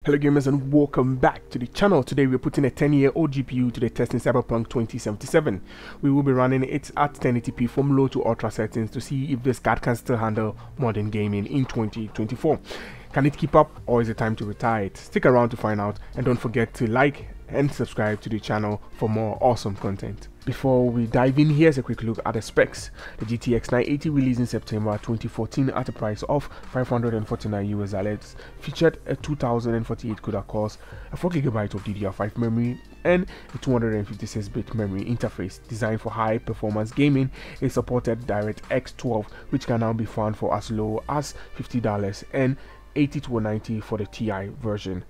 Hello gamers and welcome back to the channel. Today we're putting a 10-year-old GPU to the test in Cyberpunk 2077. We will be running it at 1080p from low to ultra settings to see if this card can still handle modern gaming in 2024. Can it keep up, or is it time to retire it? Stick around to find out, and don't forget to like and subscribe to the channel for more awesome content. Before we dive in, here's a quick look at the specs. The GTX 980 released in September 2014 at a price of $549 featured a 2048 CUDA cores, a 4GB of DDR5 memory, and a 256-bit memory interface. Designed for high performance gaming, it supported DirectX 12, which can now be found for as low as $50 and $80 to $90 for the TI version.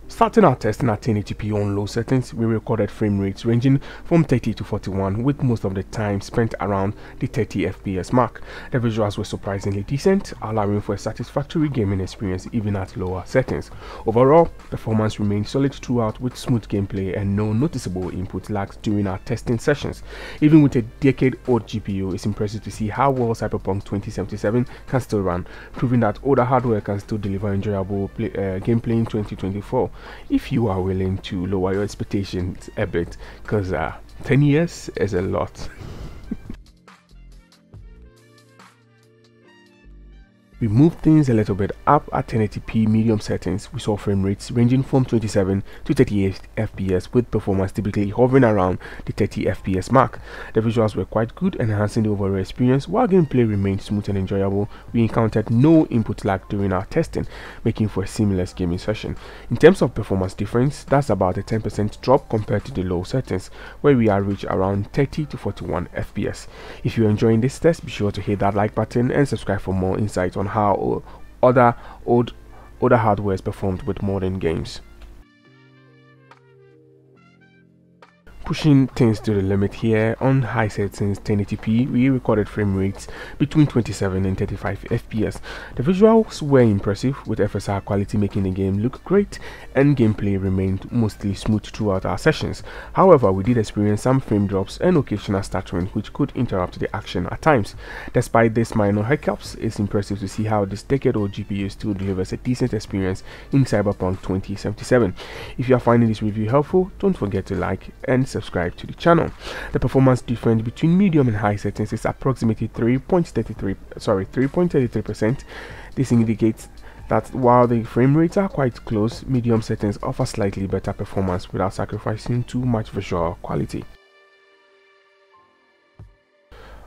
Starting our testing at 1080p on low settings, we recorded frame rates ranging from 30 to 41, with most of the time spent around the 30 FPS mark. The visuals were surprisingly decent, allowing for a satisfactory gaming experience even at lower settings. Overall, performance remained solid throughout with smooth gameplay and no noticeable input lags during our testing sessions. Even with a decade-old GPU, it's impressive to see how well Cyberpunk 2077 can still run, proving that older hardware can still deliver enjoyable gameplay in 2024. If you are willing to lower your expectations a bit, because 10 years is a lot. We moved things a little bit up at 1080p medium settings. We saw frame rates ranging from 27 to 38 FPS, with performance typically hovering around the 30 FPS mark. The visuals were quite good, enhancing the overall experience, while gameplay remained smooth and enjoyable. We encountered no input lag during our testing, making for a seamless gaming session. In terms of performance difference, that's about a 10% drop compared to the low settings, where we average around 30 to 41 FPS. If you're enjoying this test, be sure to hit that like button and subscribe for more insights on how older hardware is performed with modern games. Pushing things to the limit here, on high settings 1080p, we recorded frame rates between 27 and 35 FPS. The visuals were impressive, with FSR quality making the game look great, and gameplay remained mostly smooth throughout our sessions. However, we did experience some frame drops and occasional stuttering, which could interrupt the action at times. Despite these minor hiccups, it's impressive to see how this decade-old GPU still delivers a decent experience in Cyberpunk 2077. If you are finding this review helpful, don't forget to like and subscribe to the channel. The performance difference between medium and high settings is approximately 3.33%. This indicates that while the frame rates are quite close, medium settings offer slightly better performance without sacrificing too much visual quality.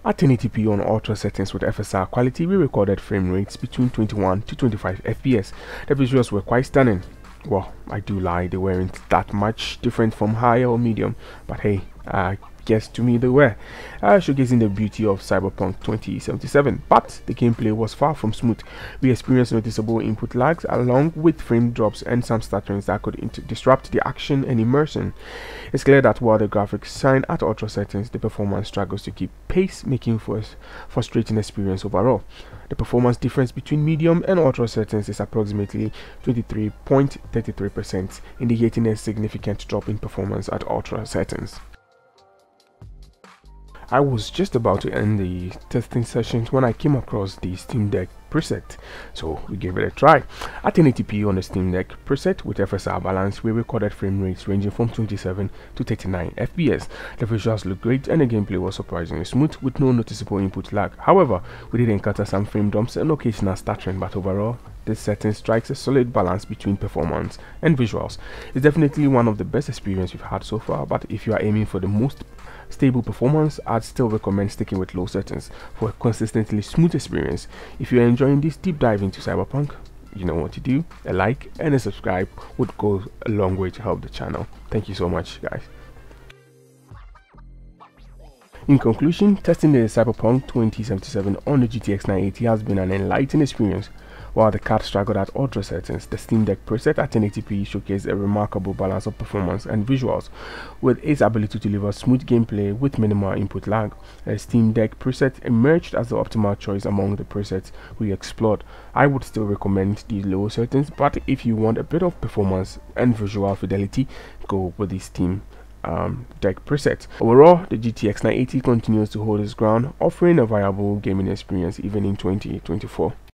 At 1080p on ultra settings with FSR quality, we recorded frame rates between 21 to 25 FPS. The visuals were quite stunning. Well, I do lie, they weren't that much different from high or medium, but hey, I guess to me they were, showcasing the beauty of Cyberpunk 2077. But the gameplay was far from smooth. We experienced noticeable input lags along with frame drops and some stutterings that could disrupt the action and immersion. It's clear that while the graphics shine at ultra settings, the performance struggles to keep pace, making for a frustrating experience overall. The performance difference between medium and ultra settings is approximately 23.33%, indicating a significant drop in performance at ultra settings. I was just about to end the testing sessions when I came across the Steam Deck preset, so we gave it a try. At 1080p on the Steam Deck preset with FSR balance, we recorded frame rates ranging from 27 to 39 FPS. The visuals looked great and the gameplay was surprisingly smooth with no noticeable input lag. However, we did encounter some frame dumps and occasional stuttering, but overall, this setting strikes a solid balance between performance and visuals. It's definitely one of the best experiences we've had so far, but if you are aiming for the most stable performance, I'd still recommend sticking with low settings for a consistently smooth experience. If you're enjoying this deep dive into Cyberpunk, you know what to do. A like and a subscribe would go a long way to help the channel. Thank you so much, guys. In conclusion, testing the Cyberpunk 2077 on the GTX 980 has been an enlightening experience. While the card struggled at ultra settings, the Steam Deck preset at 1080p showcased a remarkable balance of performance and visuals, with its ability to deliver smooth gameplay with minimal input lag. The Steam Deck preset emerged as the optimal choice among the presets we explored. I would still recommend the low settings, but if you want a bit of performance and visual fidelity, go with the Steam Deck preset. Overall, the GTX 980 continues to hold its ground, offering a viable gaming experience even in 2024.